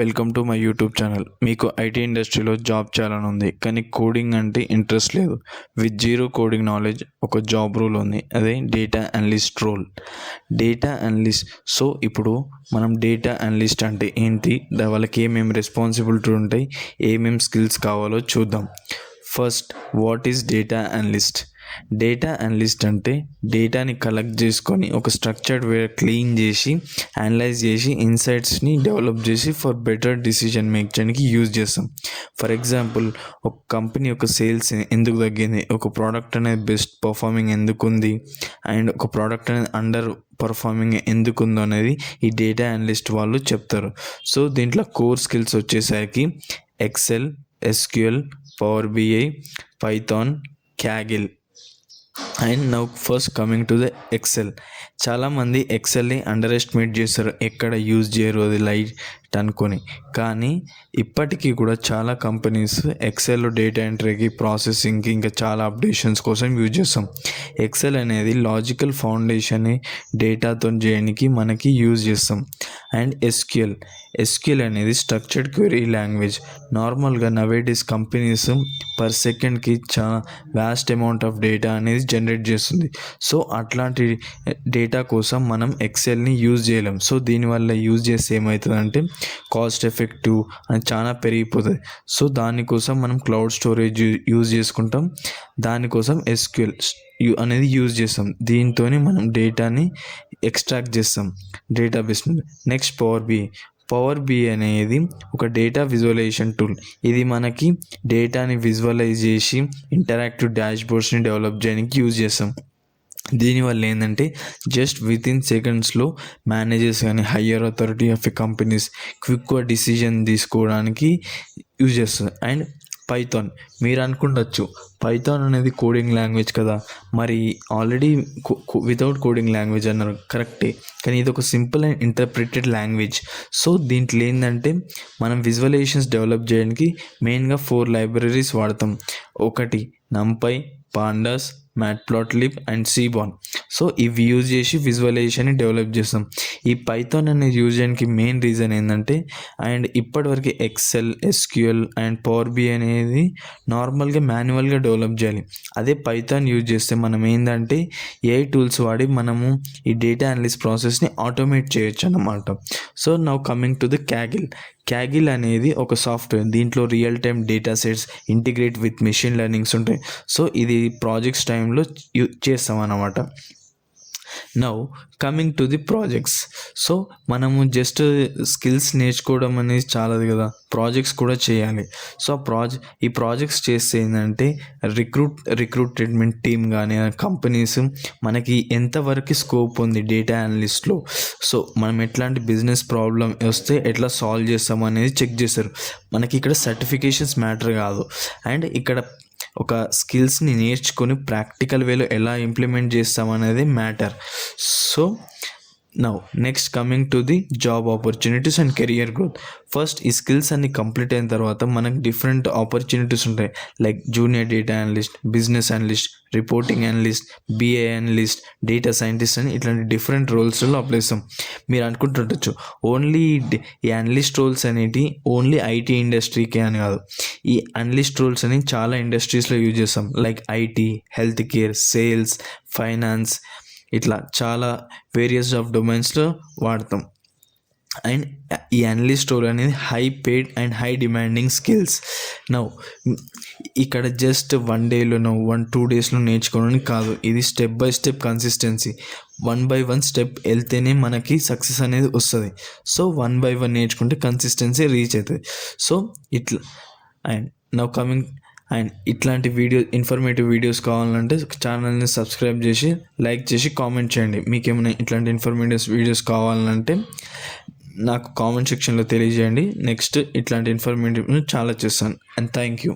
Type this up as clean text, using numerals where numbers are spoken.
Welcome to my YouTube channel. మీకు IT ఇండస్ట్రీలో job చేయాలని ఉంది, కానీ కోడింగ్ అంటే ఇంట్రెస్ట్ లేదు. విత్ జీరో కోడింగ్ నాలెడ్జ్ ఒక జాబ్ రోల్ ఉంది, అదే data analyst role. Data analyst. So ఇప్పుడు మనం డేటా అనలిస్ట్ అంటే ఏంటి, వాళ్ళకి ఏమేమి రెస్పాన్సిబిలిటీ ఉంటాయి, ఏమేమి స్కిల్స్ కావాలో చూద్దాం. First, what is data analyst? Data analyst అంటే డేటాని కలెక్ట్ చేసుకొని ఒక స్ట్రక్చర్డ్ వే క్లీన్ చేసి అనలైజ్ చేసి ఇన్సైట్స్ని డెవలప్ చేసి ఫర్ బెటర్ డిసిజన్ మేక్ చేయడానికి యూజ్ చేస్తాం. ఫర్ ఎగ్జాంపుల్, ఒక కంపెనీ యొక్క సేల్స్ ఎందుకు తగ్గింది, ఒక ప్రోడక్ట్ అనేది బెస్ట్ పర్ఫార్మింగ్ ఎందుకు ఉంది, అండ్ ఒక ప్రోడక్ట్ అనేది అండర్ పర్ఫార్మింగ్ ఎందుకు ఉందో అనేది ఈ డేటా అనలిస్ట్ వాళ్ళు చెప్తారు. సో దీంట్లో కోర్ స్కిల్స్ వచ్చేసరికి Excel, SQL, power BI, Python, Kaggle. And now first coming to the Excel. చాలామంది ఎక్సెల్ని అండర్ ఎస్టిమేట్ చేస్తారు, ఎక్కడ యూజ్ చేయరు, అది లైట్ అనుకొని. కానీ ఇప్పటికీ కూడా చాలా కంపెనీస్ ఎక్సెల్లో డేటా ఎంట్రీకి, ప్రాసెసింగ్కి, ఇంకా చాలా అప్డేషన్స్ కోసం యూజ్ చేస్తాం. ఎక్సెల్ అనేది లాజికల్ ఫౌండేషన్ని డేటాతో చేయడానికి మనకి యూజ్ చేస్తాం. అండ్ ఎస్క్యూఎల్ అనేది స్ట్రక్చర్డ్ క్వెరీ లాంగ్వేజ్. నార్మల్గా నవేడేస్ కంపెనీస్ పర్ సెకండ్కి చాలా వ్యాస్ట్ అమౌంట్ ఆఫ్ డేటా అనేది జనరేట్ చేస్తుంది. సో అట్లాంటి డేటా కోసం మనం ఎక్సెల్ని యూజ్ చేయలేం. సో దీనివల్ల యూజ్ చేస్తే ఏమవుతుందంటే కాస్ట్ ఎఫెక్టివ్ అని చాలా పెరిగిపోతుంది. సో దానికోసం మనం క్లౌడ్ స్టోరేజ్ యూజ్ చేసుకుంటాం. దానికోసం ఎస్క్యూఎల్ అనేది యూజ్ చేస్తాం. దీంతో మనం డేటాని ఎక్స్ట్రాక్ట్ చేస్తాం డేటాబేస్ నుండి. నెక్స్ట్ పవర్ బిఐ అనేది ఒక డేటా విజువలైజేషన్ టూల్. ఇది మనకి డేటాని విజువలైజ్ చేసి ఇంటరాక్టివ్ డాష్బోర్డ్స్ని డెవలప్ చేయడానికి యూజ్ చేస్తాం. దీనివల్ల ఏంటంటే జస్ట్ విత్ ఇన్ సెకండ్స్లో మేనేజర్స్ కానీ higher authority of a companies క్విక్గా డిసిజన్ తీసుకోవడానికి యూజ్ చేస్తుంది. And Python. మీరు అనుకుండొచ్చు, పైథాన్ అనేది కోడింగ్ లాంగ్వేజ్ కదా, మరి ఆల్రెడీ వితౌట్ కోడింగ్ లాంగ్వేజ్ అన్నారు, కరెక్టే. కానీ ఇది ఒక simple and interpreted language. So దీంట్లో ఏంటంటే మనం విజువలైజేషన్స్ డెవలప్ చేయడానికి మెయిన్గా 4 లైబ్రరీస్ వాడతాం. ఒకటి NumPy, pandas, Matplotlib and Seaborn. So ఇవి యూజ్ చేసి విజువలైజేషన్ని డెవలప్ చేస్తాం. ఈ పైథాన్ అనేది యూజ్ చేయడానికి మెయిన్ రీజన్ ఏంటంటే, అండ్ ఇప్పటివరకు Excel, SQL and power BI అనేది నార్మల్గా మాన్యువల్గా డెవలప్ చేయాలి. అదే పైథాన్ యూజ్ చేస్తే మనం ఏంటంటే ఏఐ టూల్స్ వాడి మనము ఈ డేటా అనలిస్ట్ ప్రాసెస్ని ఆటోమేట్ చేయొచ్చు అన్నమాట. So now coming to the Kaggle అనేది ఒక సాఫ్ట్వేర్. దీంట్లో real time data sets integrate with machine learnings ఉంటాయి. సో ఇది ప్రాజెక్ట్స్ టైంలో చేస్తాం అన్నమాట. Now coming to the projects. So మనము జస్ట్ స్కిల్స్ నేర్చుకోవడం అనేది చాలదు కదా, ప్రాజెక్ట్స్ కూడా చేయాలి. సో ఈ ప్రాజెక్ట్స్ చేస్తే ఏంటంటే రిక్రూట్మెంట్ టీమ్ కానీ కంపెనీస్ మనకి ఎంతవరకు స్కోప్ ఉంది డేటా అనలిస్ట్లో, సో మనం ఎట్లాంటి బిజినెస్ ప్రాబ్లం వస్తే ఎట్లా సాల్వ్ చేస్తాం అనేది చెక్ చేస్తారు. మనకి ఇక్కడ సర్టిఫికేషన్స్ మ్యాటర్ కాదు, అండ్ ఇక్కడ ఒక స్కిల్స్ని నేర్చుకొని ప్రాక్టికల్ వేలో ఎలా ఇంప్లిమెంట్ చేస్తామనేది matter. So now next coming to the job opportunities and career growth. First ఈ స్కిల్స్ అన్ని కంప్లీట్ అయిన తర్వాత మనకు డిఫరెంట్ ఆపర్చునిటీస్ ఉంటాయి. Like junior data analyst, business analyst, reporting analyst, BA analyst, data scientist అని ఇట్లాంటి డిఫరెంట్ రోల్స్లో అప్లై చేస్తాం. మీరు అనుకుంటుండొచ్చు ఓన్లీ ఈ అనలిస్ట్ రోల్స్ అనేవి ఓన్లీ ఐటీ ఇండస్ట్రీకే అని కాదు. ఈ అనలిస్ట్ రోల్స్ అని చాలా ఇండస్ట్రీస్లో యూజ్ చేస్తాం. Like IT, health care, sales, finance, ఇట్లా చాలా వేరియస్ ఆఫ్ డొమైన్స్లో వాడతాం. అండ్ ఈ అనలిస్ట్ రోల్ అనేది high paid and high demanding skills. Now ఇక్కడ జస్ట్ 1 డేలోనో 1-2 డేస్లో నేర్చుకోవడానికి కాదు, ఇది step by step consistency. 1 by 1 step వెళ్తేనే మనకి సక్సెస్ అనేది వస్తుంది. సో 1 by 1 నేర్చుకుంటే కన్సిస్టెన్సీ రీచ్ అవుతుంది. సో ఇట్లా అండ్ నౌ కమింగ్ అండ్ ఇట్లాంటి ఇన్ఫర్మేటివ్ వీడియోస్ కావాలంటే ఛానల్ని సబ్స్క్రైబ్ చేసి, లైక్ చేసి, కామెంట్ చేయండి. మీకు ఏమైనా ఇట్లాంటి ఇన్ఫర్మేటివ్ వీడియోస్ కావాలంటే నాకు కామెంట్ సెక్షన్లో తెలియజేయండి. నెక్స్ట్ ఇట్లాంటి ఇన్ఫర్మేటివ్ చాలా చేస్తాను. And thank you.